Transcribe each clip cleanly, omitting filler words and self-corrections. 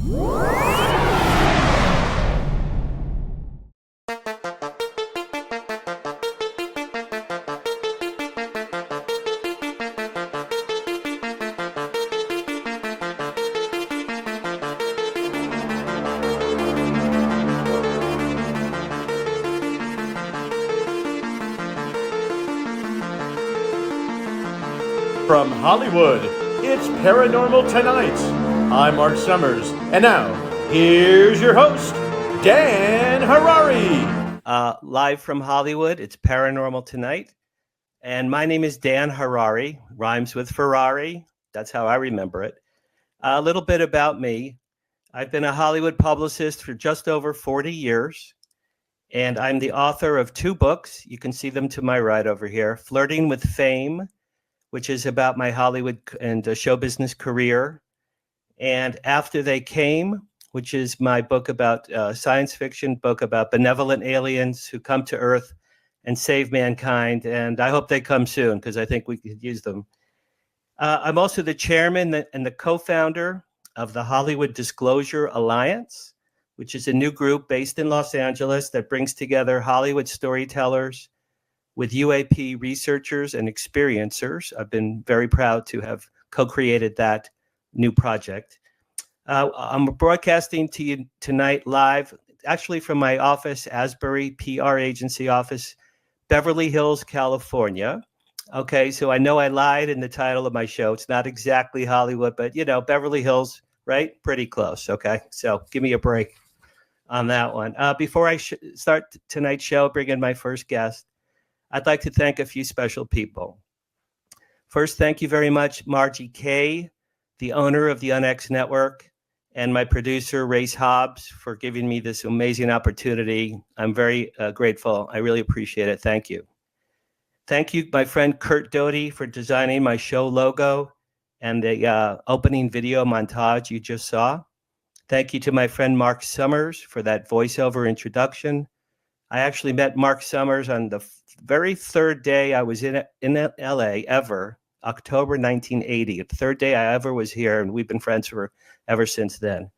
From Hollywood, it's Paranormal Tonight. I'm Mark Summers, and now, here's your host, Dan Harary. Live from Hollywood, it's Paranormal Tonight, and my name is Dan Harary, rhymes with Ferrari, that's how I remember it. A little bit about me. I've been a Hollywood publicist for just over 40 years, and I'm the author of 2 books. You can see them to my right over here, Flirting with Fame, which is about my Hollywood and show business career. And After They Came, which is my book about science fiction book about benevolent aliens who come to Earth and save mankind. And I hope they come soon because I think we could use them. I'm also the chairman and the co-founder of the Hollywood Disclosure Alliance, which is a new group based in Los Angeles that brings together Hollywood storytellers with UAP researchers and experiencers. I've been very proud to have co-created that new project. I'm broadcasting to you tonight live, actually from my office, Asbury PR agency office, Beverly Hills, California. Okay, so I know I lied in the title of my show. It's not exactly Hollywood, but you know, Beverly Hills, right? Pretty close, okay? So give me a break on that one. Before I start tonight's show, bring in my first guest, I'd like to thank a few special people. First, thank you very much, Margie Kay, the owner of the UnX Network, and my producer, Race Hobbs, for giving me this amazing opportunity. I'm very grateful. I really appreciate it. Thank you. Thank you, my friend Kurt Doty, for designing my show logo and the opening video montage you just saw. Thank you to my friend Mark Summers for that voiceover introduction. I actually met Mark Summers on the very third day I was in LA ever, October 1980. The third day I ever was here, and we've been friends for ever since then.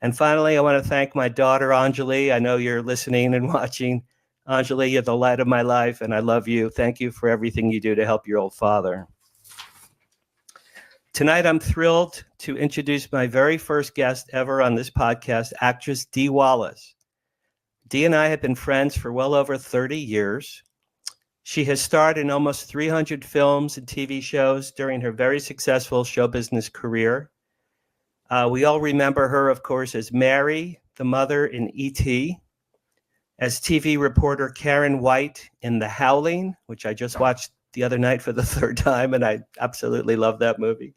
And finally, I want to thank my daughter, Anjali. I know you're listening and watching. Anjali, you're the light of my life, and I love you. Thank you for everything you do to help your old father. Tonight, I'm thrilled to introduce my very first guest ever on this podcast, actress Dee Wallace. Dee and I have been friends for well over 30 years. She has starred in almost 300 films and TV shows during her very successful show business career. We all remember her, of course, as Mary, the mother in E.T., as TV reporter Karen White in The Howling, which I just watched the other night for the third time, and I absolutely love that movie,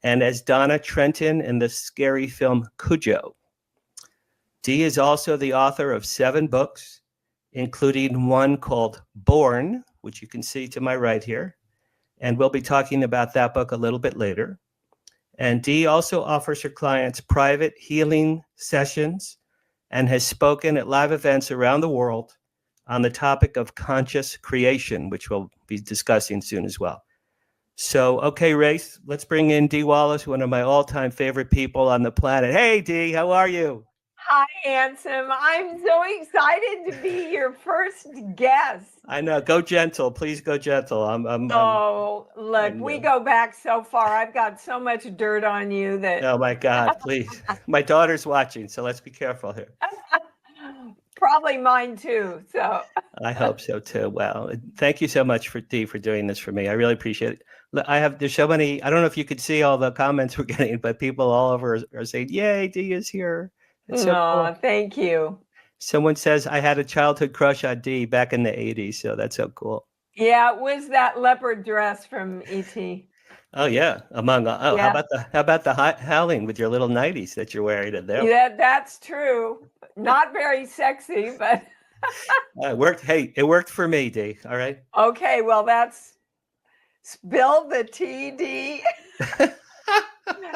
and as Donna Trenton in the scary film Cujo. Dee is also the author of 7 books, including one called Born, which you can see to my right here. And we'll be talking about that book a little bit later. And Dee also offers her clients private healing sessions and has spoken at live events around the world on the topic of conscious creation, which we'll be discussing soon as well. So, okay, Race, let's bring in Dee Wallace, one of my all-time favorite people on the planet. Hey, Dee, how are you? Hi, Handsome. I'm so excited to be your first guest. I know. Go gentle. Please go gentle. Look, we go back so far. I've got so much dirt on you that... Oh, my God, please. My daughter's watching, so let's be careful here. Probably mine, too. So I hope so, too. Well, thank you so much, Dee, for doing this for me. I really appreciate it. There's so many... I don't know if you could see all the comments we're getting, but people all over are saying, yay, Dee is here. So cool. Thank you. Someone says I had a childhood crush on Dee back in the 80s, so that's so cool. Yeah, it was that leopard dress from E.T. Oh yeah, yeah. How about the Howling with your little nighties that you're wearing in there? Yeah, that's true. Not very sexy, but it worked. Hey, it worked for me, Dee. All right. Okay, well, that's spill the tea, Dee.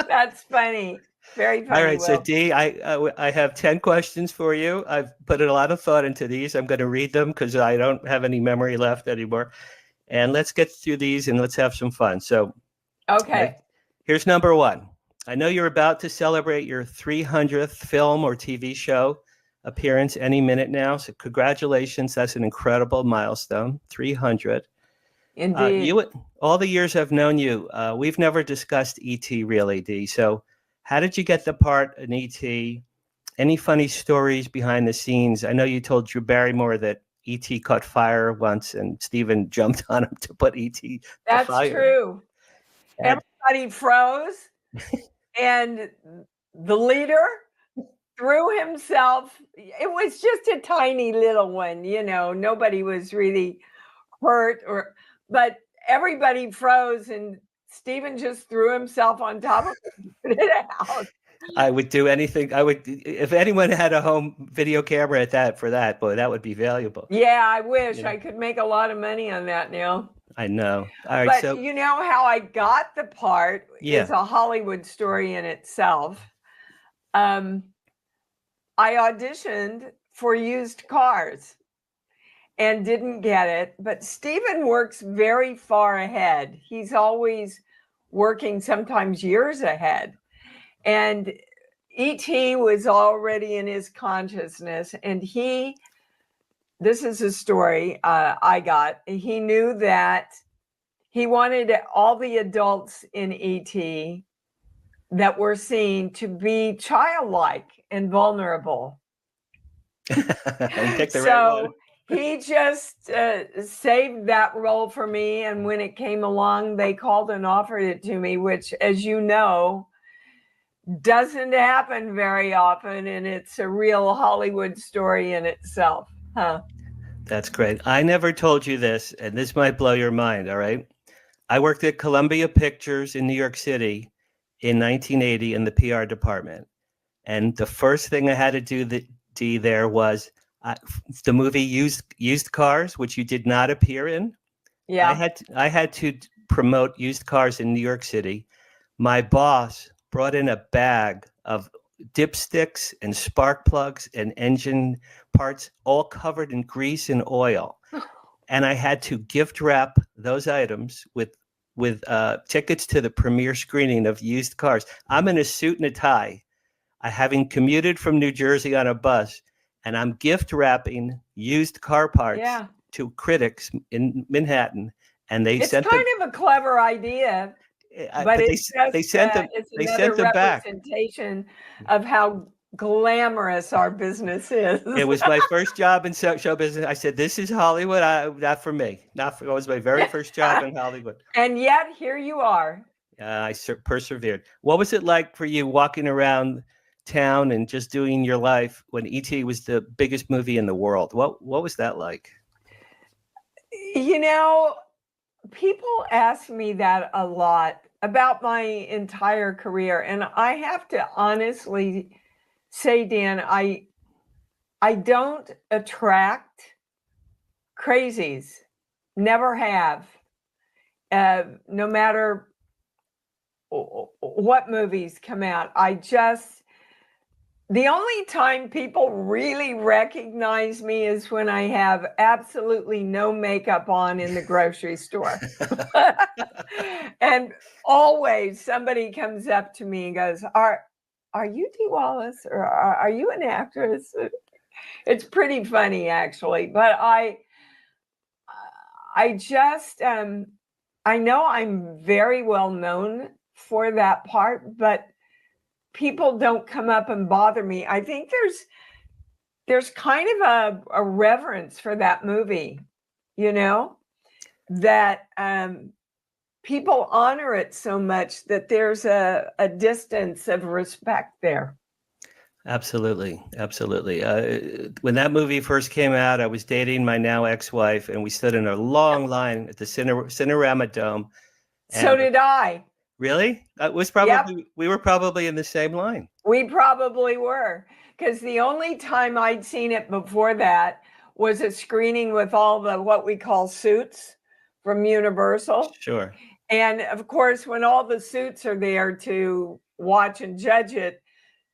That's funny. Very funny. All right, so Dee, I have 10 questions for you. I've put a lot of thought into these. I'm going to read them because I don't have any memory left anymore. And let's get through these and let's have some fun. So, okay. Here's number 1. I know you're about to celebrate your 300th film or TV show appearance any minute now. So congratulations. That's an incredible milestone, 300. Indeed. All the years I've known you, we've never discussed E.T. really, Dee. So how did you get the part in E.T.? Any funny stories behind the scenes? I know you told Drew Barrymore that E.T. caught fire once and Steven jumped on him to put E.T. to That's fire. true. And everybody froze, and the leader threw himself. It was just a tiny little one, you know, nobody was really hurt, but everybody froze, and Steven just threw himself on top of it and put it out. I would do anything. If anyone had a home video camera for that, boy, that would be valuable. Yeah, I wish I could make a lot of money on that now. I know. All right, but so you know how I got the part is a Hollywood story in itself. I auditioned for used cars and didn't get it, but Steven works very far ahead. He's always working, sometimes years ahead. And E.T. was already in his consciousness, and this is a story I got. He knew that he wanted all the adults in E.T. that were seen to be childlike and vulnerable. So he just saved that role for me. And when it came along, they called and offered it to me, which, as you know, doesn't happen very often. And it's a real Hollywood story in itself. Huh? That's great. I never told you this, and this might blow your mind. All right. I worked at Columbia Pictures in New York City in 1980 in the PR department. And the first thing I had to do there was the movie Used Cars, which you did not appear in. Yeah. I had to promote used cars in New York City. My boss brought in a bag of dipsticks and spark plugs and engine parts, all covered in grease and oil. And I had to gift wrap those items with tickets to the premiere screening of Used Cars. I'm in a suit and a tie. Having commuted from New Jersey on a bus, and I'm gift wrapping used car parts to critics in Manhattan. And it's kind of a clever idea, but they sent them back. Representation of how glamorous our business is. It was my first job in show business. I said, "This is Hollywood, not for me." It was my very first job in Hollywood. And yet here you are. I persevered. What was it like for you walking around town and just doing your life when E.T. was the biggest movie in the world? What was that like? You know, people ask me that a lot about my entire career, and I have to honestly say, Dan, I don't attract crazies. Never have. No matter what movies come out, the only time people really recognize me is when I have absolutely no makeup on in the grocery store. And always somebody comes up to me and goes, Are you Dee Wallace, or are you an actress? It's pretty funny, actually. But I just, I know I'm very well known for that part, but people don't come up and bother me. I think there's kind of a reverence for that movie, you know, that people honor it so much that there's a distance of respect there. Absolutely. Absolutely. When that movie first came out, I was dating my now ex-wife, and we stood in a long line at the Cinerama Dome. So did I. Really? That was probably, we were probably in the same line. We probably were, because the only time I'd seen it before that was a screening with all the what we call suits from Universal. Sure. And of course, when all the suits are there to watch and judge it,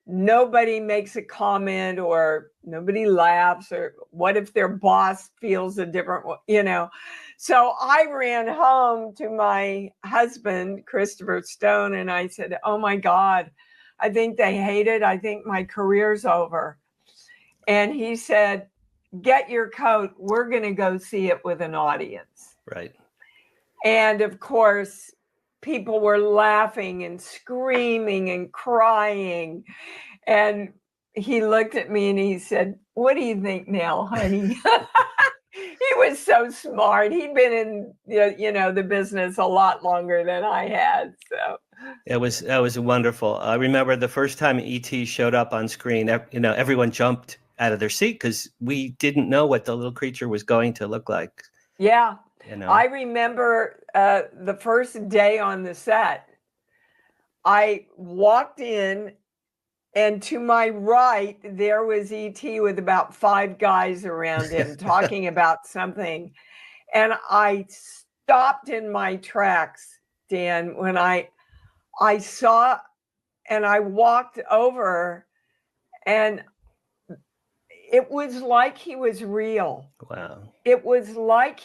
nobody makes a comment or nobody laughs, or what if their boss feels a different, you know. So I ran home to my husband, Christopher Stone, and I said, oh my God, I think they hate it. I think my career's over. And he said, get your coat. We're going to go see it with an audience. Right. And of course, people were laughing and screaming and crying. And he looked at me and he said, what do you think now, honey? He was so smart. He'd been in, the business a lot longer than I had. So that was wonderful. I remember the first time E.T. showed up on screen, everyone jumped out of their seat because we didn't know what the little creature was going to look like. Yeah. I remember the first day on the set, I walked in, and to my right, there was E.T. with about 5 guys around him talking about something. And I stopped in my tracks, Dan, when I saw, and I walked over, and it was like he was real. Wow. It was like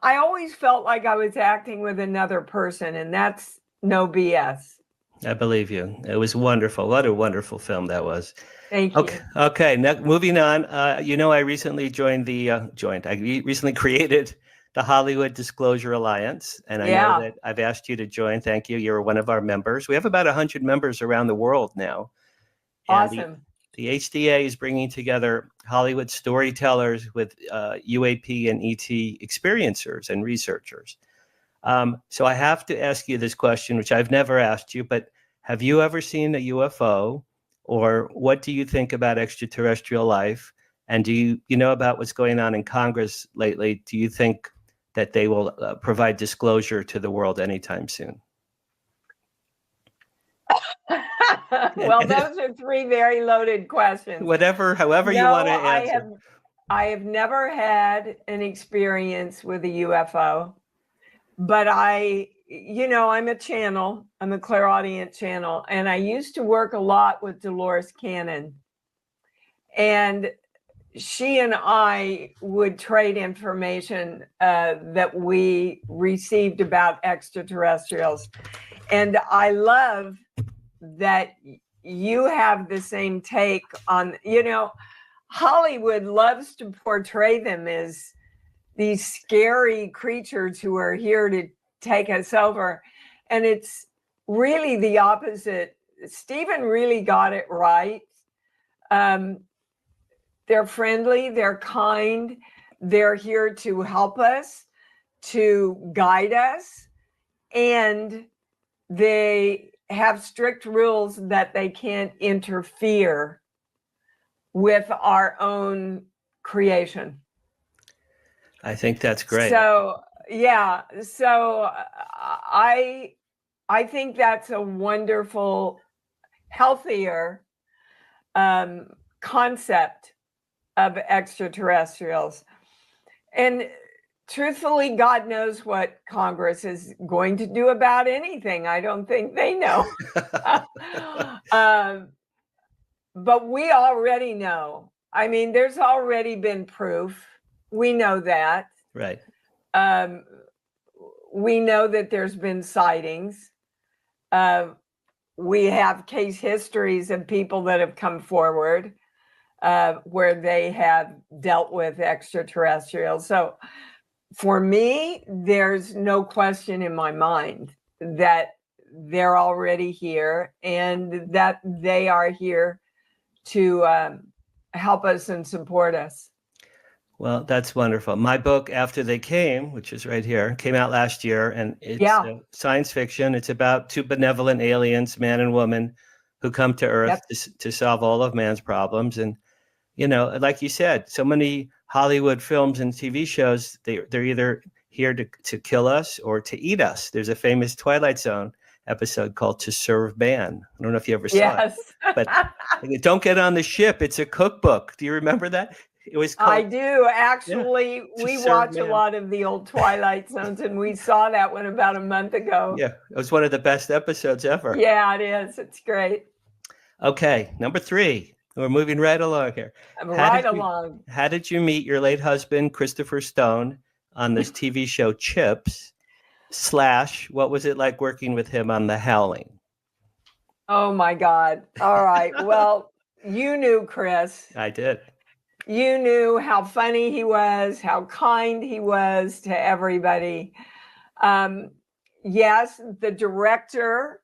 I always felt like I was acting with another person, and that's no BS. I believe you. It was wonderful. What a wonderful film that was. Thank you. Okay. Now, moving on. I recently I recently created the Hollywood Disclosure Alliance, and I know that I've asked you to join. Thank you. You're one of our members. We have about 100 members around the world now. And awesome. The HDA is bringing together Hollywood storytellers with UAP and ET experiencers and researchers. So I have to ask you this question, which I've never asked you, but have you ever seen a UFO, or what do you think about extraterrestrial life? And do you know about what's going on in Congress lately? Do you think that they will provide disclosure to the world anytime soon? Well, those are 3 very loaded questions. However you want to answer. I have never had an experience with a UFO, but I'm a channel. I'm a clairaudient channel, and I used to work a lot with Dolores Cannon, and she and I would trade information that we received about extraterrestrials. And I love that you have the same take on, Hollywood loves to portray them as these scary creatures who are here to take us over. And it's really the opposite. Stephen really got it right. They're friendly, they're kind, they're here to help us, to guide us, and they have strict rules that they can't interfere with our own creation. I think that's great. So I think that's a wonderful, healthier concept of extraterrestrials. And truthfully, God knows what Congress is going to do about anything. I don't think they know. But we already know. I mean, there's already been proof. We know that. Right. We know that there's been sightings. We have case histories of people that have come forward where they have dealt with extraterrestrials. So for me, there's no question in my mind that they're already here and that they are here to help us and support us. Well, that's wonderful. My book, After They Came, which is right here, came out last year, and it's science fiction. It's about 2 benevolent aliens, man and woman, who come to Earth to solve all of man's problems. And, like you said, so many Hollywood films and TV shows, they're either here to kill us or to eat us. There's a famous Twilight Zone episode called To Serve Man. I don't know if you ever saw it. But don't get on the ship. It's a cookbook. Do you remember that? It was called, I do. Actually, we watch a lot of the old Twilight Zones, and we saw that one about a month ago. Yeah, it was one of the best episodes ever. Yeah, it is. It's great. Okay, number 3. We're moving right along here. How did you meet your late husband, Christopher Stone? on this TV show Chips / what was it like working with him on the Howling? Oh my God. All right. Well, you knew Chris. I did. You knew how funny he was, how kind he was to everybody. Yes, the director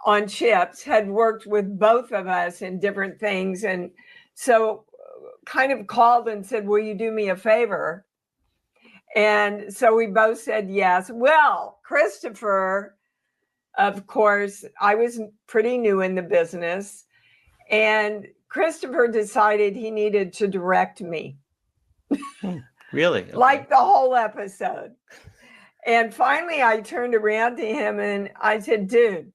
on Chips had worked with both of us in different things. And so kind of called and said, will you do me a favor? And so we both said yes. Well, Christopher, of course, I was pretty new in the business. And Christopher decided he needed to direct me. Really? Okay. Like the whole episode. And finally, I turned around to him and I said, dude,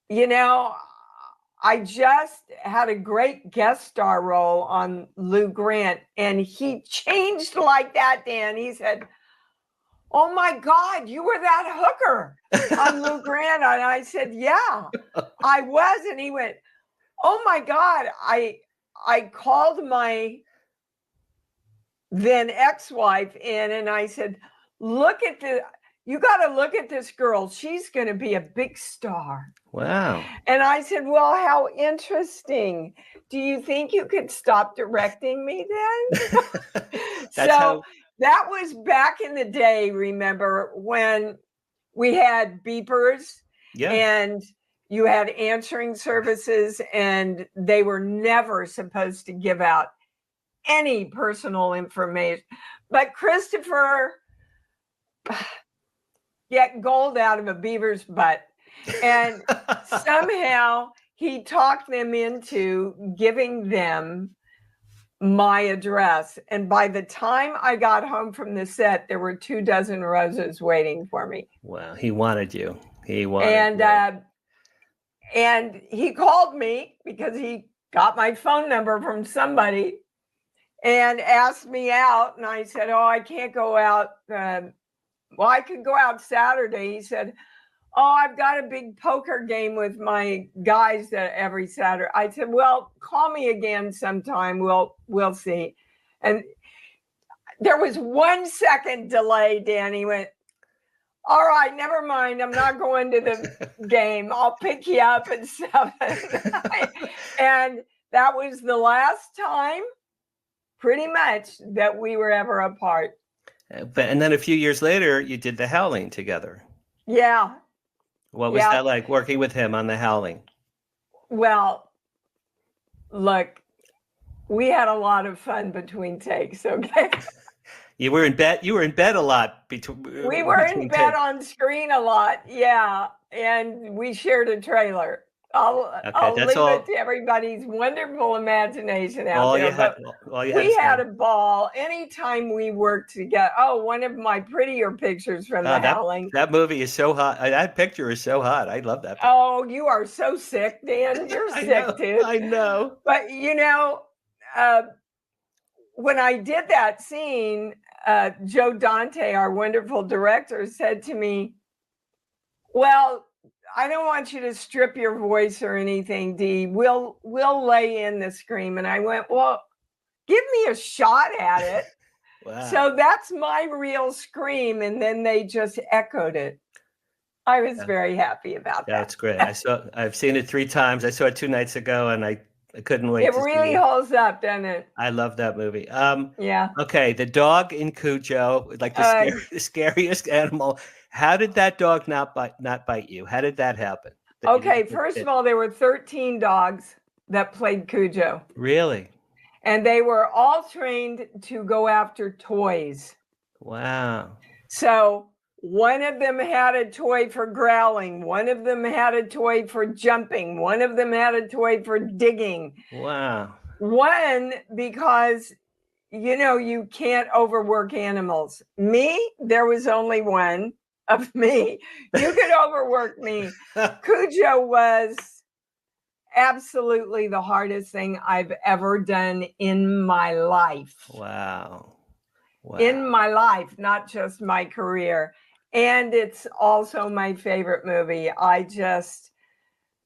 you know, I just had a great guest star role on Lou Grant. And he changed like that, Dan. He said, oh my God, you were that hooker on Lou Grant. And I said, yeah, I was. And he went, oh my God, I called my then ex-wife in and I said, you got to look at this girl. She's going to be a big star. Wow. And I said, well, how interesting. Do you think you could stop directing me then? That was back in the day, remember, when we had beepers and you had answering services and they were never supposed to give out any personal information. But Christopher get gold out of a beaver's butt. And somehow he talked them into giving them my address. And by the time I got home from the set, there were 24 roses waiting for me. Wow. He wanted you. And he called me because he got my phone number from somebody and asked me out. And I said, oh, I can't go out. Well, I could go out Saturday. He said, oh, I've got a big poker game with my guys every Saturday. I said, well, call me again sometime. We'll see. And there was 1 second delay, Danny went, all right, never mind. I'm not going to the game. I'll pick you up at 7. And that was the last time, pretty much, that we were ever apart. And then a few years later, you did the Howling together. Yeah. What was that like working with him on the Howling? Well, look, we had a lot of fun between takes, okay? You were in bed a lot between. We were in bed on screen a lot, yeah. And we shared a trailer. I'll leave it to everybody's wonderful imagination out there. We had a ball anytime we worked together. Oh, one of my prettier pictures from the Howling. That movie is so hot. That picture is so hot. I love that picture. Oh, you are so sick, Dan. You're sick, dude. I know. But, you know, when I did that scene, Joe Dante, our wonderful director, said to me, well, I don't want you to strip your voice or anything, Dee. We'll lay in the scream. And I went, well, give me a shot at it. Wow. So that's my real scream. And then they just echoed it. I was very happy about that. That's great. I've seen it 3 times. I saw it 2 nights ago and I couldn't wait. It really holds up, doesn't it? I love that movie. Yeah. Okay. The dog in Cujo, like the scariest animal. How did that dog not bite you? How did that happen? Okay, first of all, there were 13 dogs that played Cujo. Really? And they were all trained to go after toys. Wow. So one of them had a toy for growling. One of them had a toy for jumping. One of them had a toy for digging. Wow. One, because, you know, you can't overwork animals. Me, there was only one. Of me. You could overwork me. Cujo was absolutely the hardest thing I've ever done in my life. Wow. In my life, not just my career. And it's also my favorite movie. I just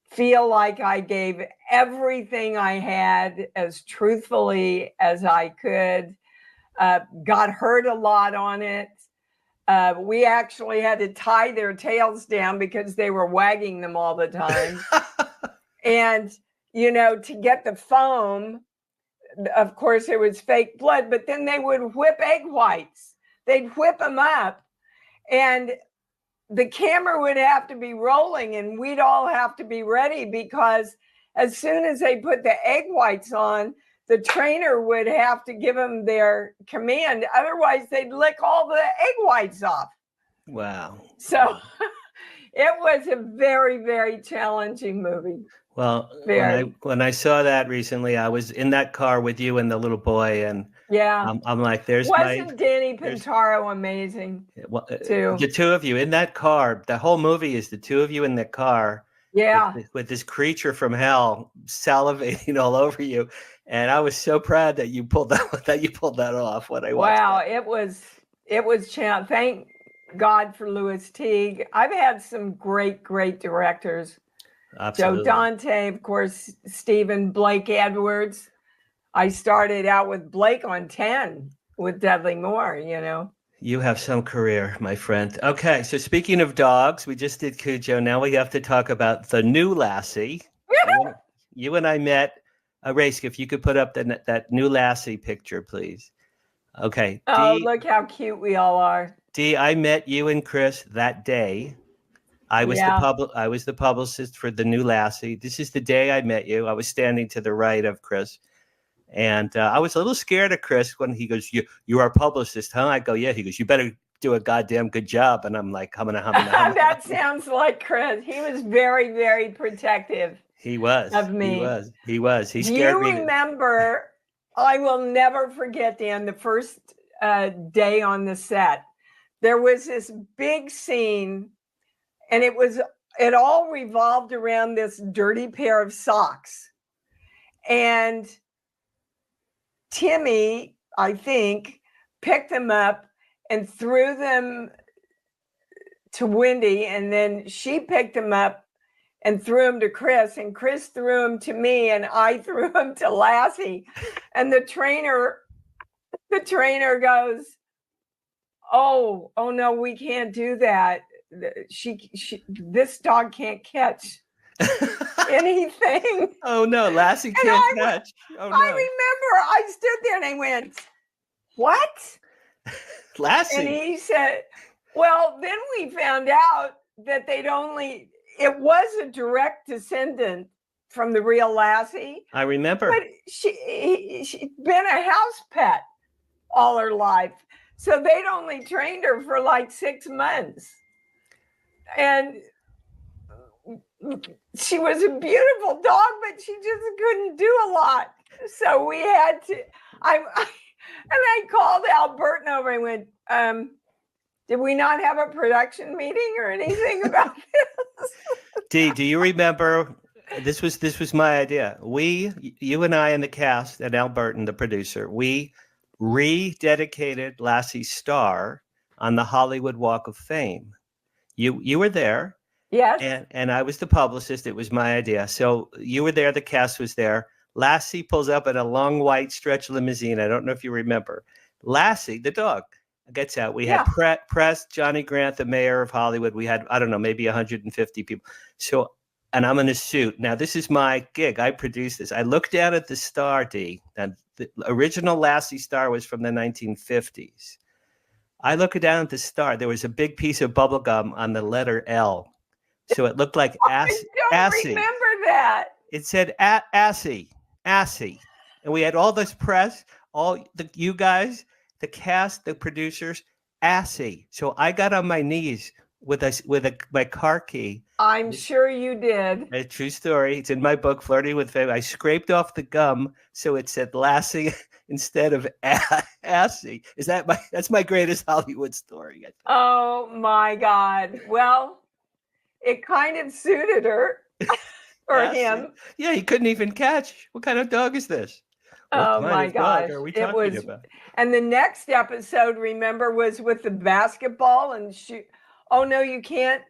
feel like I gave everything I had as truthfully as I could. got hurt a lot on it. We actually had to tie their tails down because they were wagging them all the time. And, to get the foam, of course, it was fake blood, but then they would whip egg whites. They'd whip them up, and the camera would have to be rolling, and we'd all have to be ready, because as soon as they put the egg whites on, the trainer would have to give them their command. Otherwise, they'd lick all the egg whites off. Wow. So it was a very, very challenging movie. Well, Very. when I saw that recently, I was in that car with you and the little boy, and Yeah. I'm like, Wasn't Danny Pintaro amazing? Too. The two of you in that car. The whole movie is the two of you in the car. Yeah. With this creature from hell salivating all over you, and I was so proud that you pulled that off when I watched. Wow, that. it was challenging. Thank God for Louis Teague. I've had some great directors. Absolutely. Joe Dante, of course, Stephen Blake Edwards. I started out with Blake on 10 with Dudley Moore, You have some career, my friend. Okay, so speaking of dogs, we just did Cujo. Now we have to talk about the new Lassie. You and I met. Raysk, if you could put up that new Lassie picture, please. Okay. Oh, look how cute we all are. Dee, I met you and Chris that day. I was the publicist for the new Lassie. This is the day I met you. I was standing to the right of Chris. And I was a little scared of Chris when he goes, you are a publicist, huh? I go, yeah. He goes, you better do a goddamn good job. And I'm like, humming. That sounds like Chris. He was very, very protective. He was. Of me. He was. He scared me. You remember, I will never forget, Dan, the first day on the set. There was this big scene, and it all revolved around this dirty pair of socks. And Timmy, I think, picked them up and threw them to Wendy, and then she picked them up and threw them to Chris, and Chris threw them to me, and I threw them to Lassie. And the trainer goes, oh no, we can't do that. This dog can't catch anything. Oh no, Lassie can't catch. Oh no. I remember I stood there and I went, what? Lassie. And he said, well, then we found out that it was a direct descendant from the real Lassie. I remember. But she'd been a house pet all her life. So they'd only trained her for like 6 months. And she was a beautiful dog, but she just couldn't do a lot. So we had to, I called Albertan over and went, did we not have a production meeting or anything about this? Dee, do you remember, this was my idea. You and I and the cast and Albertan, the producer, we rededicated Lassie's star on the Hollywood Walk of Fame. You were there. Yes. And I was the publicist. It was my idea. So you were there. The cast was there. Lassie pulls up in a long white stretch limousine. I don't know if you remember. Lassie, the dog, gets out. We had press, Johnny Grant, the mayor of Hollywood. We had, I don't know, maybe 150 people. So, and I'm in a suit. Now, this is my gig. I produced this. I looked down at the star, Dee. And the original Lassie star was from the 1950s. I looked down at the star. There was a big piece of bubble gum on the letter L. So it looked like Assie. I don't remember that. It said Assie. And we had all this press, you guys, the cast, the producers, Assie. So I got on my knees with my car key. I'm sure you did. A true story. It's in my book, Flirting with Fame. I scraped off the gum so it said Lassie instead of Assie. That's my greatest Hollywood story. Oh my God. Well, it kind of suited her or him. Yeah, he couldn't even catch. What kind of dog is this? Oh my gosh. Are we talking about? And the next episode, remember, was with the basketball and shoot. Oh no, you can't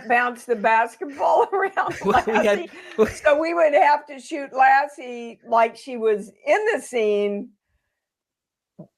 bounce the basketball around Lassie. So we would have to shoot Lassie like she was in the scene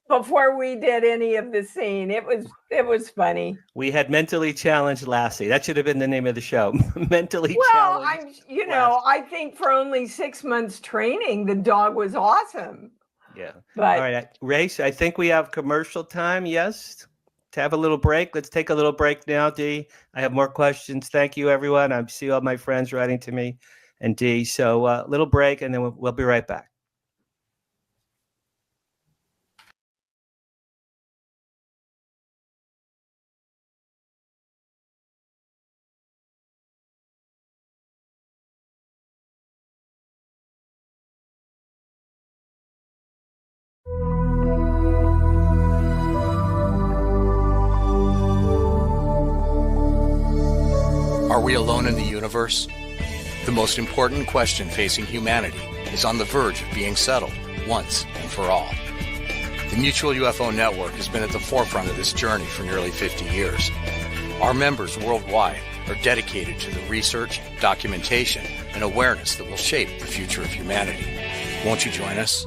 before we did any of the scene. It was funny. We had mentally challenged Lassie. That should have been the name of the show. Mentally Well, challenged. I think for only 6 months training, the dog was awesome. Yeah. But all right, Race, I think we have commercial time. Yes. To have a little break. Let's take a little break now, Dee. I have more questions. Thank you, everyone. I see all my friends writing to me and Dee. So a little break, and then we'll be right back. Are we alone in the universe? The most important question facing humanity is on the verge of being settled once and for all. The Mutual UFO Network has been at the forefront of this journey for nearly 50 years. Our members worldwide are dedicated to the research, documentation, and awareness that will shape the future of humanity. Won't you join us?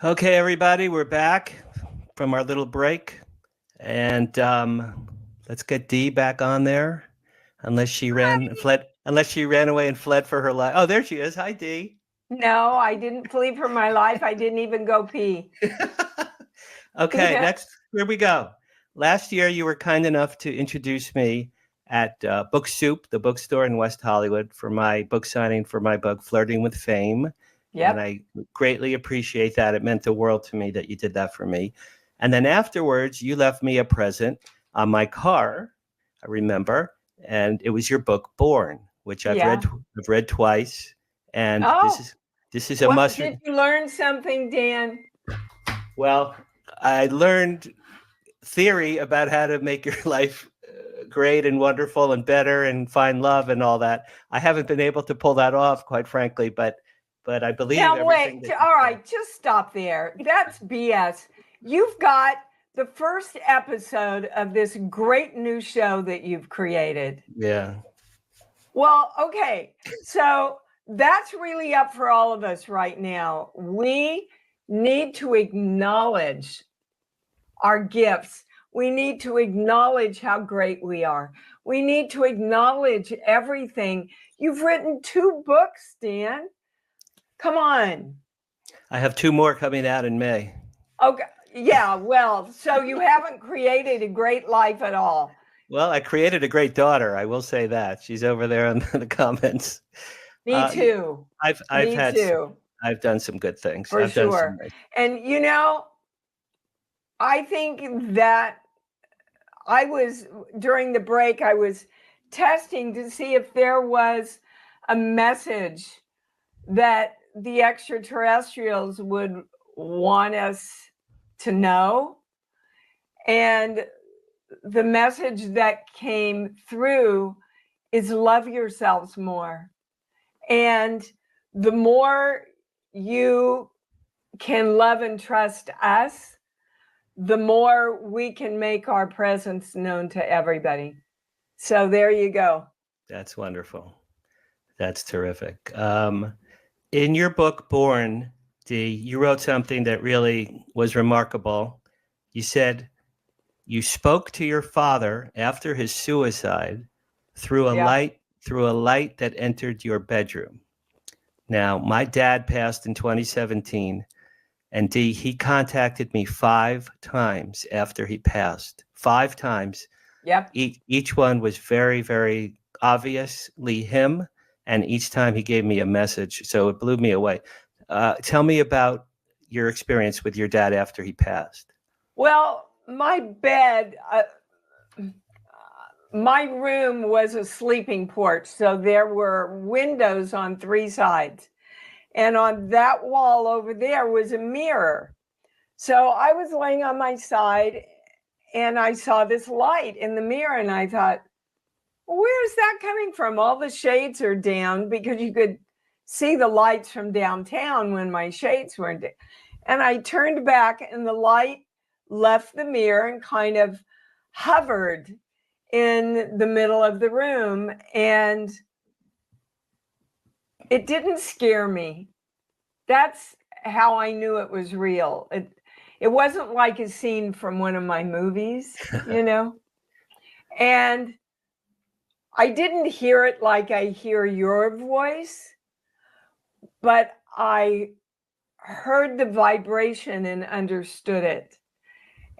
Okay, everybody, we're back from our little break, and let's get Dee back on there, unless she ran away and fled for her life. Oh, there she is. Hi, Dee. no, I didn't flee for my life. I didn't even go pee. Okay, next, here we go. Last year, you were kind enough to introduce me at Book Soup, the bookstore in West Hollywood, for my book signing for my book, Flirting with Fame. Yep. And I greatly appreciate that. It meant the world to me that you did that for me. And then afterwards, you left me a present on my car, I remember, and it was your book, Born, which I've read twice. And this is a must. Did you learn something, Dan? Well, I learned theory about how to make your life great and wonderful and better and find love and all that. I haven't been able to pull that off, quite frankly, but I believe. Now, wait, all right, just stop there. That's BS. You've got the first episode of this great new show that you've created. Yeah. Well, okay, so that's really up for all of us right now. We need to acknowledge our gifts. We need to acknowledge how great we are. We need to acknowledge everything. You've written 2 books, Dan. Come on. I have 2 more coming out in May. Okay. Yeah. Well, so you haven't created a great life at all. Well, I created a great daughter. I will say that. She's over there in the comments. Me too. I've done some good things. For sure. And I think that during the break, I was testing to see if there was a message that the extraterrestrials would want us to know. And the message that came through is love yourselves more. And the more you can love and trust us, the more we can make our presence known to everybody. So there you go. That's wonderful. That's terrific. In your book, Born, Dee, you wrote something that really was remarkable. You said you spoke to your father after his suicide through a light that entered your bedroom. Now, my dad passed in 2017, and Dee, he contacted me 5 times after he passed. 5 times. Yep. Each one was very, very obviously him, and each time he gave me a message, so it blew me away. Tell me about your experience with your dad after he passed. Well, my bed, my room was a sleeping porch, so there were windows on 3 sides. And on that wall over there was a mirror. So I was laying on my side and I saw this light in the mirror and I thought, where's that coming from? All the shades are down because you could see the lights from downtown when my shades weren't down. And I turned back and the light left the mirror and kind of hovered in the middle of the room. And it didn't scare me. That's how I knew it was real. It wasn't like a scene from one of my movies, you know? And I didn't hear it like I hear your voice, but I heard the vibration and understood it.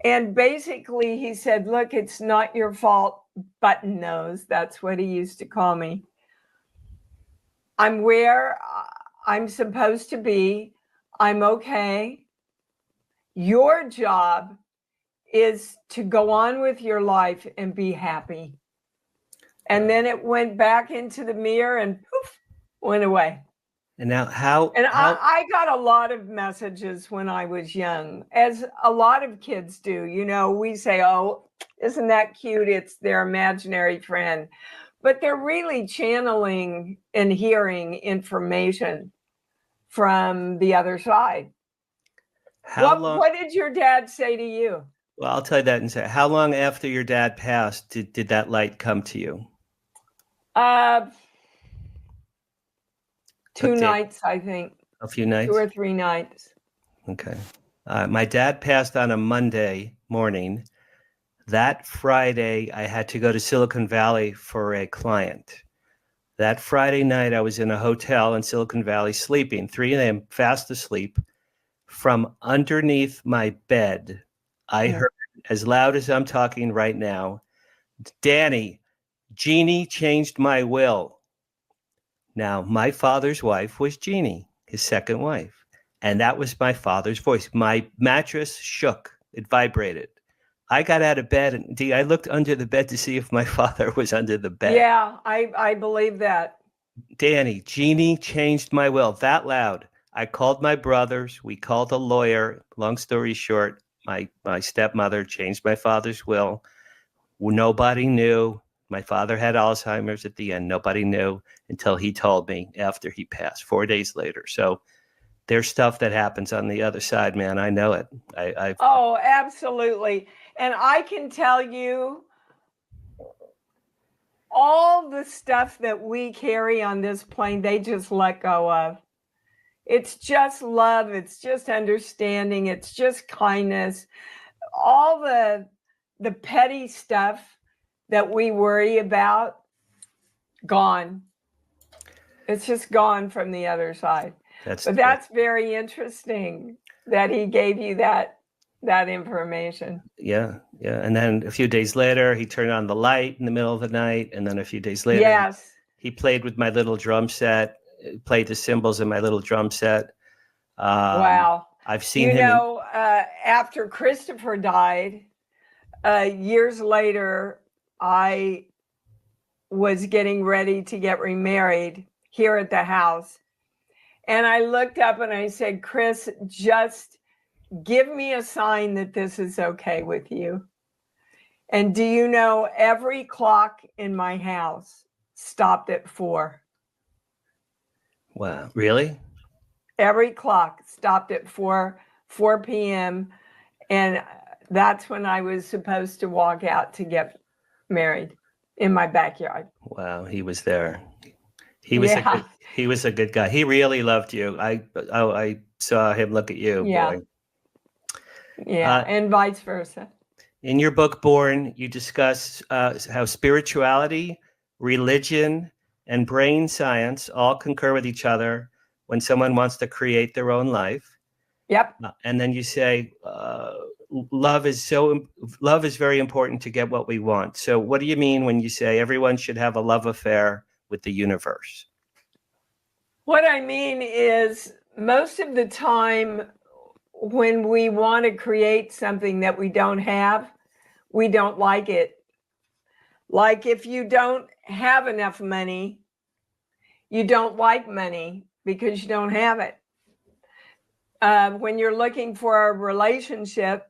And basically he said, look, it's not your fault, button nose. That's what he used to call me. I'm where I'm supposed to be. I'm okay. Your job is to go on with your life and be happy. And then it went back into the mirror and poof, went away. And now I got a lot of messages when I was young, as a lot of kids do. You know, we say, oh, isn't that cute? It's their imaginary friend. But they're really channeling and hearing information from the other side. What did your dad say to you? Well, I'll tell you that in a second. How long after your dad passed did that light come to you? 2 nights, I think. A few nights? 2 or 3 nights. Okay. My dad passed on a Monday morning. That Friday, I had to go to Silicon Valley for a client. That Friday night, I was in a hotel in Silicon Valley sleeping, 3 a.m., fast asleep. From underneath my bed, I heard, as loud as I'm talking right now, Danny, Jeannie changed my will. Now, my father's wife was Jeannie, his second wife. And that was my father's voice. My mattress shook. It vibrated. I got out of bed and I looked under the bed to see if my father was under the bed. Yeah, I believe that. Danny, Jeannie changed my will that loud. I called my brothers. We called a lawyer. Long story short, my stepmother changed my father's will. Nobody knew. My father had Alzheimer's at the end. Nobody knew until he told me after he passed 4 days later. So there's stuff that happens on the other side, man. I know it. Oh, absolutely. And I can tell you all the stuff that we carry on this plane, they just let go of. It's just love. It's just understanding. It's just kindness. All the petty stuff that we worry about, gone. It's just gone from the other side. That's very interesting that he gave you that information. Yeah. And then a few days later, he turned on the light in the middle of the night. And then a few days later, he played with my little drum set, played the cymbals in my little drum set. Wow. I've seen him. You know, after Christopher died, years later, I was getting ready to get remarried here at the house. And I looked up and I said, Chris, just give me a sign that this is okay with you. And do you know, every clock in my house stopped at 4. Wow. Really? Every clock stopped at 4 p.m. And that's when I was supposed to walk out to get married in my backyard. Wow, he was there. He was Yeah. he was a good guy. He really loved you. I saw him look at you, Yeah. boy. Yeah, and vice versa. In your book, Born, you discuss how spirituality, religion, and brain science all concur with each other when someone wants to create their own life. Yep. And then you say love is very important to get what we want. So what do you mean when you say everyone should have a love affair with the universe? What I mean is most of the time when we want to create something that we don't have, we don't like it. Like if you don't have enough money, you don't like money because you don't have it. When you're looking for a relationship,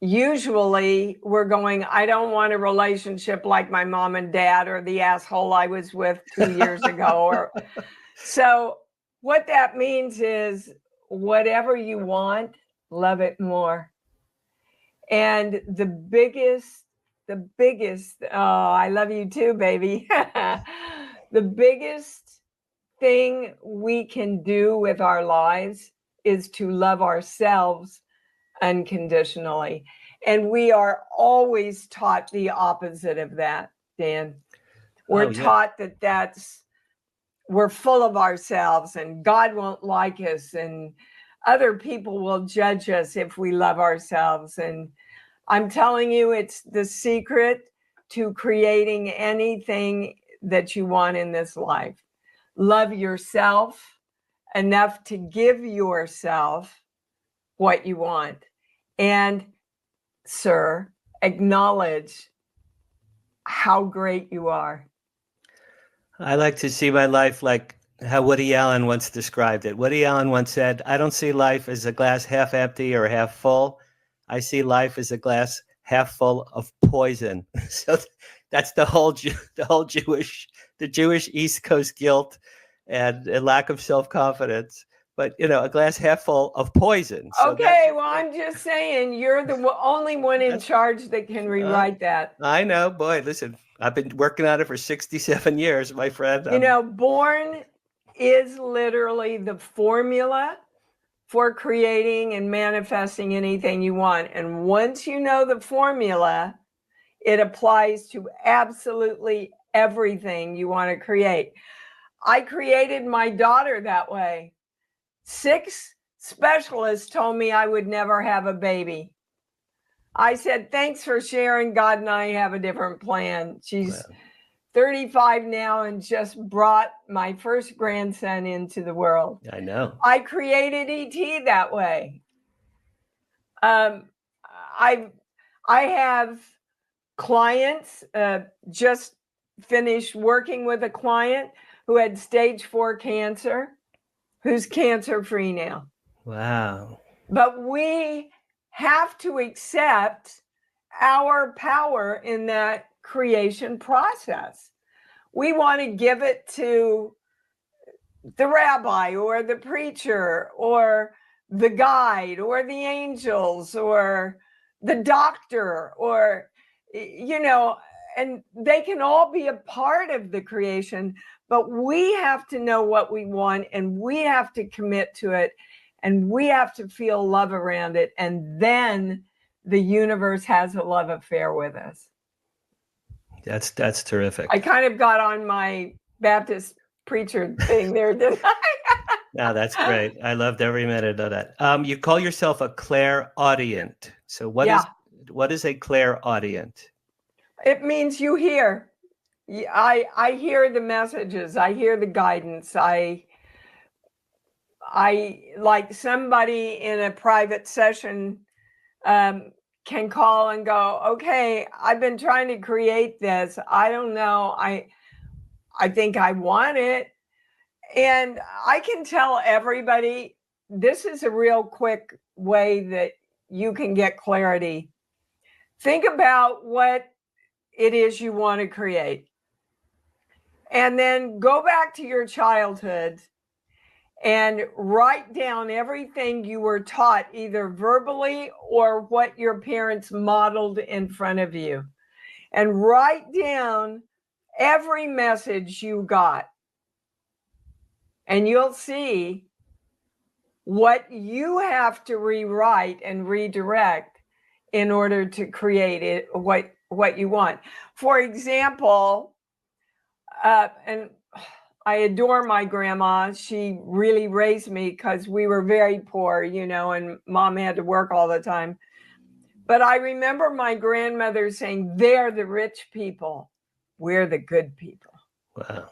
usually we're going, I don't want a relationship like my mom and dad or the asshole I was with 2 years ago. So what that means is whatever you want, love it more. And the biggest, oh, I love you too, baby. The biggest thing we can do with our lives is to love ourselves unconditionally. And we are always taught the opposite of that, Dan. We're taught that we're full of ourselves and God won't like us and other people will judge us if we love ourselves. And I'm telling you, it's the secret to creating anything that you want in this life. Love yourself enough to give yourself what you want. And, sir, acknowledge how great you are. I like to see my life like how Woody Allen once described it. Woody Allen once said, I don't see life as a glass half empty or half full. I see life as a glass half full of poison. So that's the Jewish East Coast guilt and lack of self-confidence. But, a glass half full of poison. So okay, well, I'm just saying you're the only one in charge that can rewrite that. I know. Boy, listen, I've been working on it for 67 years, my friend. Born is literally the formula for creating and manifesting anything you want. And once you know the formula, it applies to absolutely everything you want to create. I created my daughter that way. 6 specialists told me I would never have a baby. I said, thanks for sharing. God and I have a different plan. She's 35 now and just brought my first grandson into the world. I know. I created ET that way. I have clients, just finished working with a client who had stage 4 cancer, who's cancer-free now. Wow. But we have to accept our power in that creation process. We want to give it to the rabbi or the preacher or the guide or the angels or the doctor or, and they can all be a part of the creation, but we have to know what we want and we have to commit to it and we have to feel love around it. And then the universe has a love affair with us. That's terrific. I kind of got on my Baptist preacher thing there, didn't I? No, that's great. I loved every minute of that. You call yourself a clairaudient. So what is a clairaudient? It means you hear. I hear the messages. I hear the guidance. I like somebody in a private session can call and go, okay, I've been trying to create this. I don't know. I think I want it. And I can tell everybody, this is a real quick way that you can get clarity. Think about what it is you want to create. And then go back to your childhood and write down everything you were taught, either verbally or what your parents modeled in front of you. And write down every message you got. And you'll see what you have to rewrite and redirect in order to create it, what you want. For example, and I adore my grandma. She really raised me because we were very poor, and mom had to work all the time. But I remember my grandmother saying, they're the rich people. We're the good people. Wow.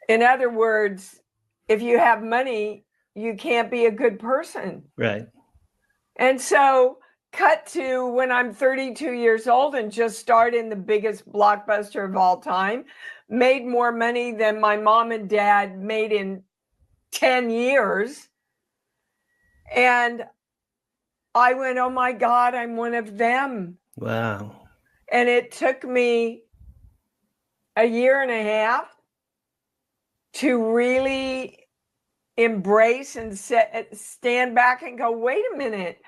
In other words, if you have money, you can't be a good person. Right. And so cut to when I'm 32 years old and just starred in the biggest blockbuster of all time, made more money than my mom and dad made in 10 years. And I went, oh my God, I'm one of them. Wow. And it took me a year and a half to really embrace and stand back and go, wait a minute,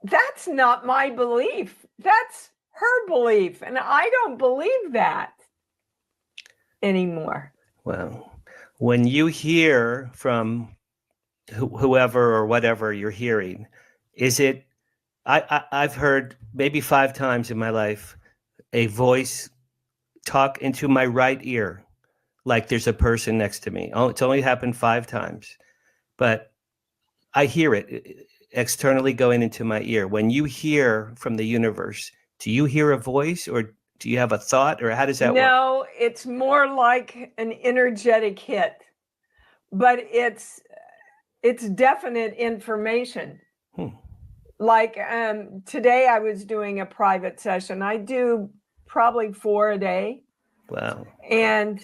that's not my belief. That's her belief. And I don't believe that anymore. Wow. When you hear from whoever or whatever you're hearing, is it, I've heard maybe 5 times in my life, a voice talk into my right ear, like there's a person next to me. Oh, it's only happened 5 times, but I hear it externally going into my ear. When you hear from the universe, do you hear a voice, or do you have a thought, or how does that work? No, it's more like an energetic hit, but it's definite information. Like today I was doing a private session. I do probably 4 a day. Wow. And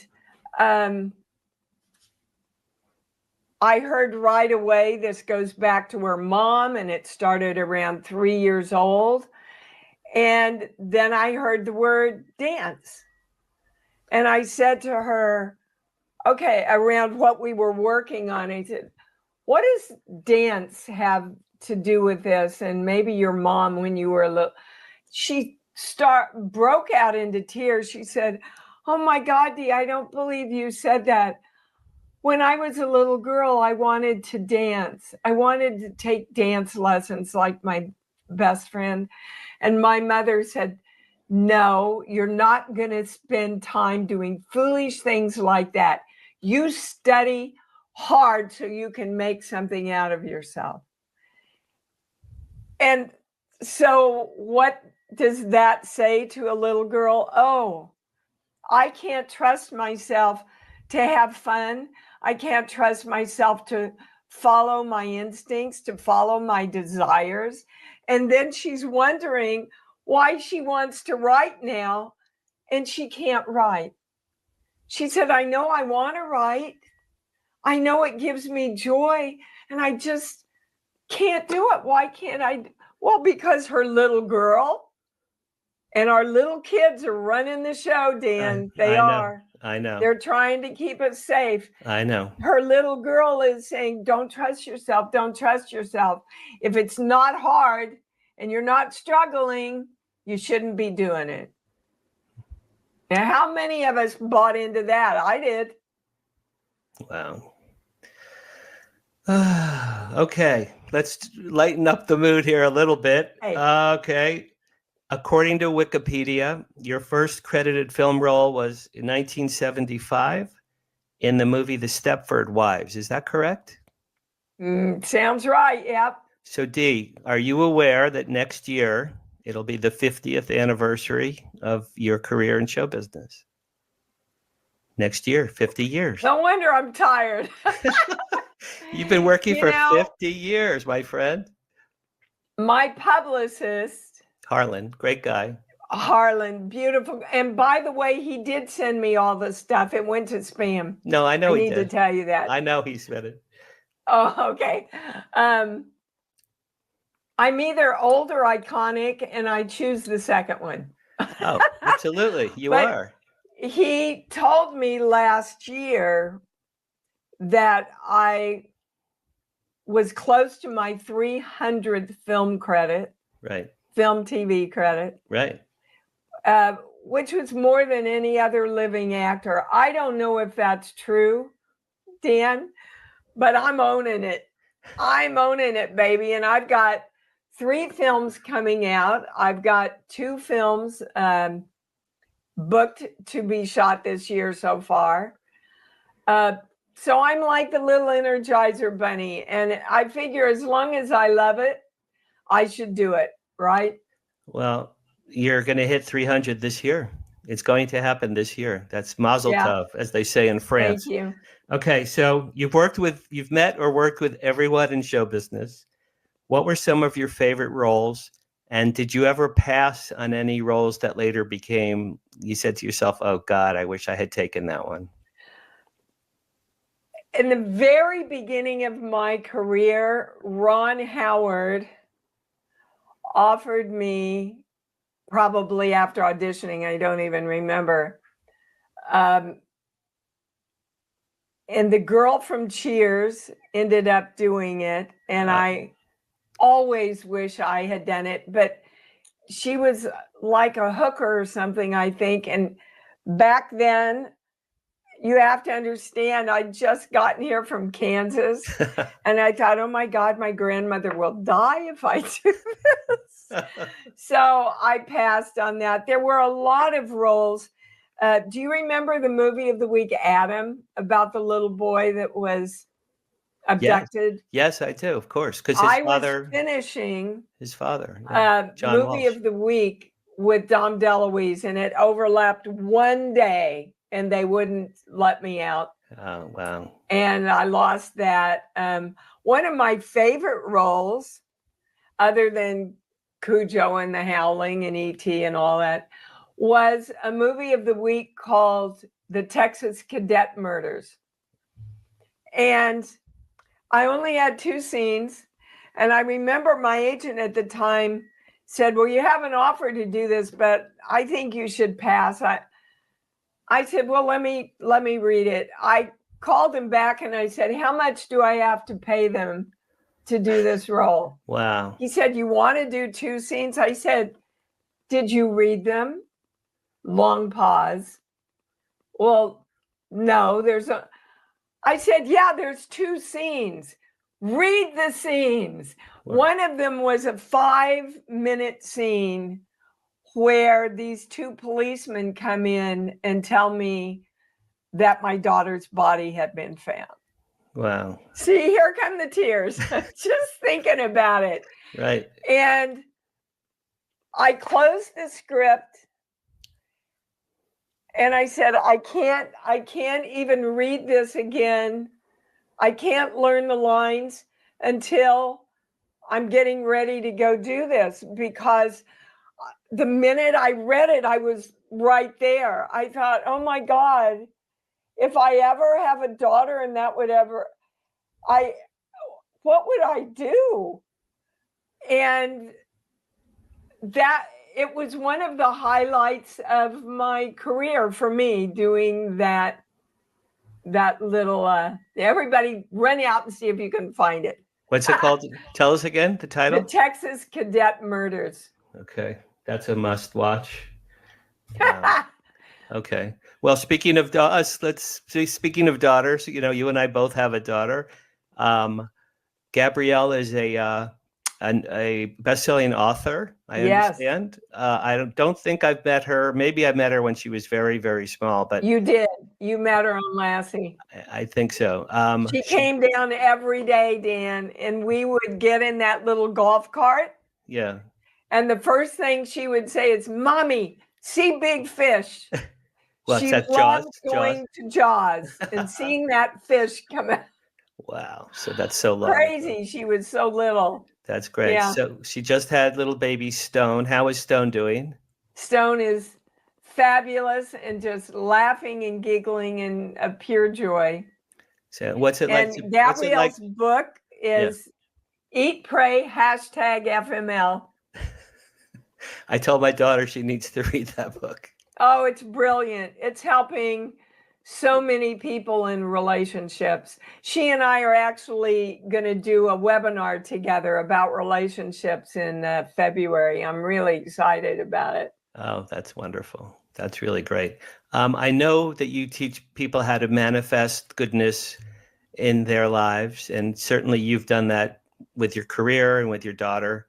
I heard right away, this goes back to her mom, and it started around 3 years old. And then I heard the word dance. And I said to her, okay, around what we were working on, I said, what does dance have to do with this? And maybe your mom, when you were a little, she broke out into tears. She said, oh my God, Dee, I don't believe you said that. When I was a little girl, I wanted to dance. I wanted to take dance lessons like my best friend. And my mother said, no, you're not going to spend time doing foolish things like that. You study hard so you can make something out of yourself. And so what does that say to a little girl? Oh, I can't trust myself to have fun. I can't trust myself to follow my instincts, to follow my desires. And then she's wondering why she wants to write now and she can't write. She said, I know I want to write. I know it gives me joy, and I just can't do it. Why can't I? Well, because her little girl and our little kids are running the show, Dan. They are. I know. They're trying to keep us safe. I know. Her little girl is saying, don't trust yourself. Don't trust yourself. If it's not hard and you're not struggling, you shouldn't be doing it. Now, how many of us bought into that? I did. Wow. Okay, let's lighten up the mood here a little bit. Hey. Okay. According to Wikipedia, your first credited film role was in 1975 in the movie The Stepford Wives. Is that correct? Sounds right. Yep. So, Dee, are you aware that next year it'll be the 50th anniversary of your career in show business? Next year, 50 years. No wonder I'm tired. You've been working for 50 years, my friend. My publicist, Harlan, great guy. Harlan, beautiful. And by the way, he did send me all the stuff. It went to spam. No, I know I he need did. to tell you that. I know he said it. Oh, okay. I'm either old or iconic, and I choose the second one. Oh, absolutely. You But are. He told me last year, that I was close to my 300th film credit, Right. film TV credit, Right. which was more than any other living actor. I don't know if that's true, Dan, but I'm owning it. I'm owning it, baby. And I've got 3 films coming out. I've got 2 films booked to be shot this year so far. So I'm like the little Energizer bunny. And I figure as long as I love it, I should do it, right? Well, you're going to hit 300 this year. It's going to happen this year. That's Mazel Tov, as they say in France. Thank you. Okay, so you've met or worked with everyone in show business. What were some of your favorite roles? And did you ever pass on any roles that later became, you said to yourself, oh God, I wish I had taken that one? In the very beginning of my career, Ron Howard offered me, probably after auditioning, I don't even remember, and the girl from Cheers ended up doing it. And I always wish I had done it, but she was like a hooker or something, I think. And back then, you have to understand, I'd just gotten here from Kansas and I thought, oh my God, my grandmother will die if I do this. So I passed on that. There were a lot of roles. Do you remember the movie of the week, Adam, about the little boy that was abducted? Yes, I do, of course. Because I was finishing his father, John movie Walsh. of the week with Dom DeLuise, and it overlapped one day and they wouldn't let me out. Oh, wow. And I lost that. One of my favorite roles, other than Cujo and the Howling and E.T. and all that, was a movie of the week called The Texas Cadet Murders. And I only had 2 scenes. And I remember my agent at the time said, well, you have an offer to do this, but I think you should pass. I said, well, let me read it. I called him back and I said, how much do I have to pay them to do this role? Wow. He said, you want to do 2 scenes? I said, did you read them? Long pause. Well, no, I said, yeah, there's 2 scenes. Read the scenes. Wow. One of them was a 5-minute scene where these 2 policemen come in and tell me that my daughter's body had been found. Wow. See, here come the tears. Just thinking about it. Right. And I closed the script and I said, I can't even read this again. I can't learn the lines until I'm getting ready to go do this, because the minute I read it, I was right there. I thought, oh my God, if I ever have a daughter and that would ever, what would I do? And that, it was one of the highlights of my career for me, doing that little, everybody run out and see if you can find it. What's it called? Tell us again, the title. The Texas Cadet Murders. Okay. That's a must watch. Okay. Well, speaking of speaking of daughters, you and I both have a daughter. Gabrielle is a best-selling author. I understand. I don't think I've met her. Maybe I met her when she was very, very small. But you did. You met her on Lassie. I think so. She came down every day, Dan, and we would get in that little golf cart. Yeah. And the first thing she would say is, "Mommy, see big fish." Well, she that's loved Jaws. going to Jaws and seeing that fish come out. Wow. So that's so lovely. Crazy. She was so little. That's great. Yeah. So she just had little baby Stone. How is Stone doing? Stone is fabulous and just laughing and giggling in a pure joy. So what's it like? And Gabrielle's book is Eat, Pray, #FML. I told my daughter she needs to read that book. Oh, it's brilliant. It's helping so many people in relationships. She and I are actually going to do a webinar together about relationships in February. I'm really excited about it. Oh, that's wonderful. That's really great. I know that you teach people how to manifest goodness in their lives, and certainly you've done that with your career and with your daughter.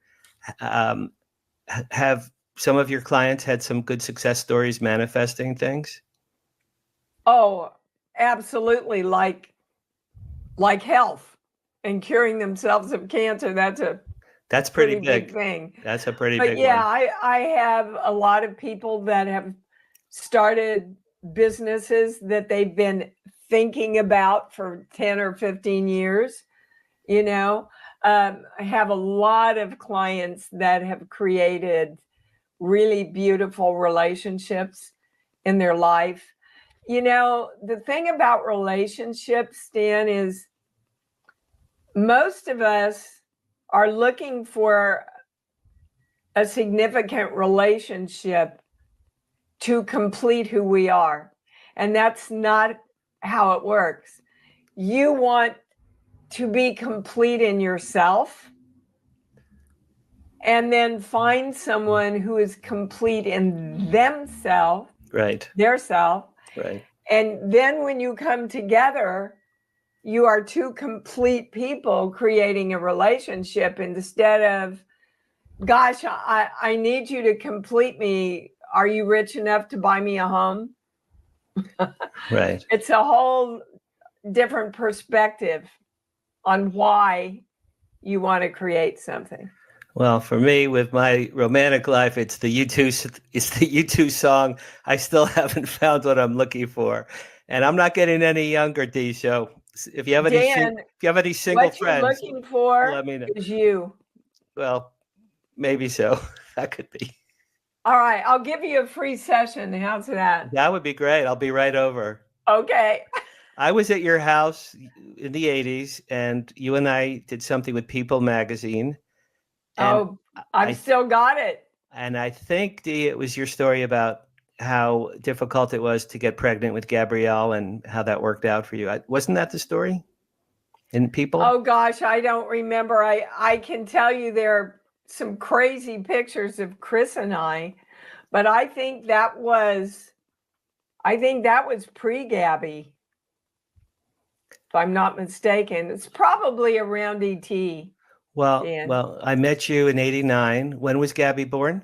Have some of your clients had some good success stories manifesting things? Oh, absolutely. Like health and curing themselves of cancer. That's pretty big thing. That's a pretty But big yeah, one. I have a lot of people that have started businesses that they've been thinking about for 10 or 15 years. I have a lot of clients that have created really beautiful relationships in their life. The thing about relationships, Dan, is most of us are looking for a significant relationship to complete who we are. And that's not how it works. You want to be complete in yourself and then find someone who is complete in themselves, Right. their self. Right. And then when you come together, you are two complete people creating a relationship instead of, gosh, I need you to complete me. Are you rich enough to buy me a home? Right. It's a whole different perspective on why you want to create something. Well, for me, with my romantic life, it's the U2 song. I still haven't found what I'm looking for, and I'm not getting any younger, Dee. So if you have any single what friends, you're looking for let me know. is you. Well, maybe so. That could be. All right, I'll give you a free session. How's that? That would be great. I'll be right over. Okay. I was at your house in the 80s, and you and I did something with People magazine. And I've still got it. And I think, Dee, it was your story about how difficult it was to get pregnant with Gabrielle and how that worked out for you. Wasn't that the story in People? Oh, gosh, I don't remember. I can tell you there are some crazy pictures of Chris and I, but I think that was pre-Gabby, if I'm not mistaken. It's probably around ET. Well, I met you in 89. When was Gabby born?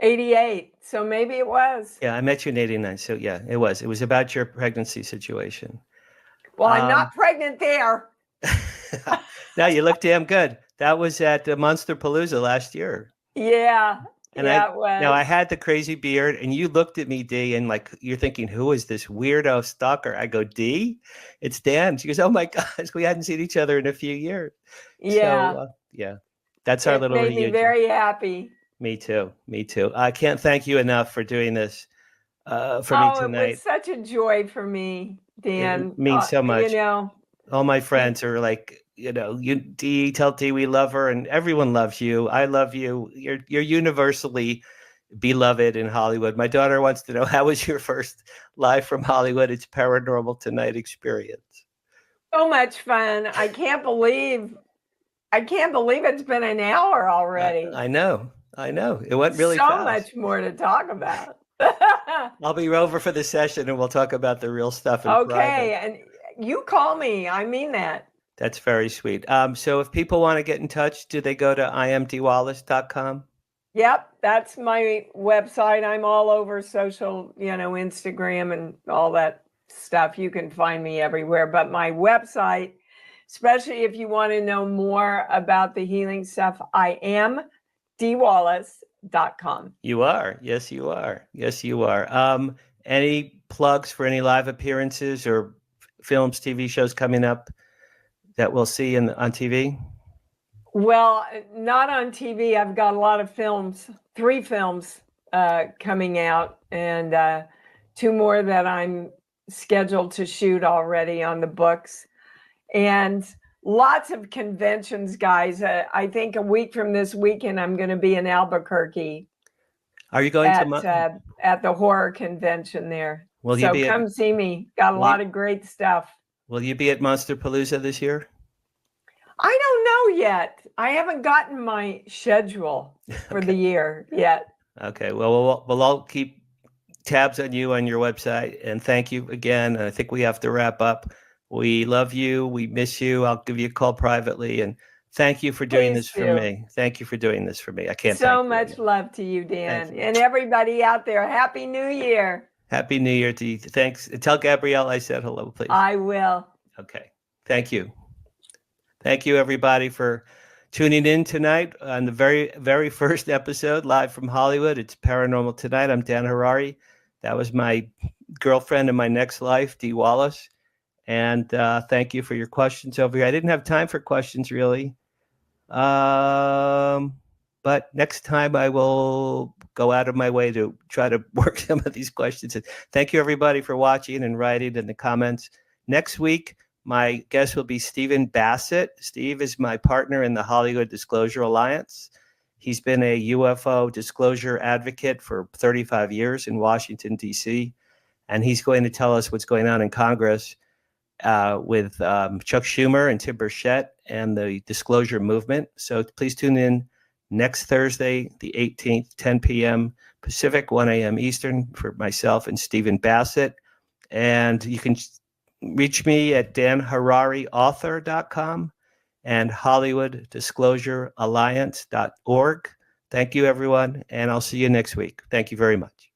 88. So maybe it was. Yeah, I met you in 89. So yeah, it was. It was about your pregnancy situation. Well, I'm not pregnant there. No, you look damn good. That was at Monsterpalooza last year. Yeah. And it was. Now I had the crazy beard, and you looked at me, Dee, and like you're thinking, who is this weirdo stalker? I go, Dee, it's Dan. She goes, oh my gosh, we hadn't seen each other in a few years. Yeah. So, yeah, that's our little reunion. Made me very happy. Me too. I can't thank you enough for doing this for me tonight. It was such a joy for me, Dan. It means so much. All my friends are like, Dee, tell Dee we love her, and everyone loves you. I love you. You're universally beloved in Hollywood. My daughter wants to know, how was your first live from Hollywood? It's Paranormal Tonight experience. So much fun. I can't believe it's been an hour already. I know. It went really fast. So much more to talk about. I'll be over for the session and we'll talk about the real stuff. Okay. And you call me. I mean that. That's very sweet. So if people want to get in touch, do they go to imdeewallace.com? Yep. That's my website. I'm all over social, Instagram and all that stuff. You can find me everywhere. But my website, especially if you want to know more about the healing stuff, I am DeeWallace.com. You are. Yes, you are. Any plugs for any live appearances or films, TV shows coming up that we'll see on TV? Well, not on TV. I've got a lot of films, 3 films coming out, and 2 more that I'm scheduled to shoot already on the books. And lots of conventions, guys. I think a week from this weekend, I'm going to be in Albuquerque. Are you going at the horror convention there? Will you So be come at, see me. Got a lot of great stuff. will you be at Monsterpalooza this year? I don't know yet. I haven't gotten my schedule for the year yet. Okay. Well, we'll all keep tabs on you on your website. And thank you again. And I think we have to wrap up. We love you. We miss you. I'll give you a call privately. And thank you for doing Please this for do. me. Thank you for doing this for me. I can't So thank you much enough. love to you, Dan. Thank you. And everybody out there. Happy New Year. Happy New Year to you. Thanks. Tell Gabrielle I said hello, please. I will. Okay. Thank you. Thank you, everybody, for tuning in tonight on the very, very first episode, live from Hollywood. It's Paranormal Tonight. I'm Dan Harary. That was my girlfriend in my next life, Dee Wallace. And thank you for your questions over here. I didn't have time for questions, really. But next time I will go out of my way to try to work some of these questions. And thank you, everybody, for watching and writing in the comments. Next week, my guest will be Stephen Bassett. Steve is my partner in the Hollywood Disclosure Alliance. He's been a UFO disclosure advocate for 35 years in Washington, D.C., and he's going to tell us what's going on in Congress with Chuck Schumer and Tim Burchett and the disclosure movement. So please tune in next Thursday, the 18th, 10 p.m. Pacific, 1 a.m. Eastern, for myself and Stephen Bassett. And you can reach me at danhararyauthor.com and hollywooddisclosurealliance.org. Thank you, everyone, and I'll see you next week. Thank you very much.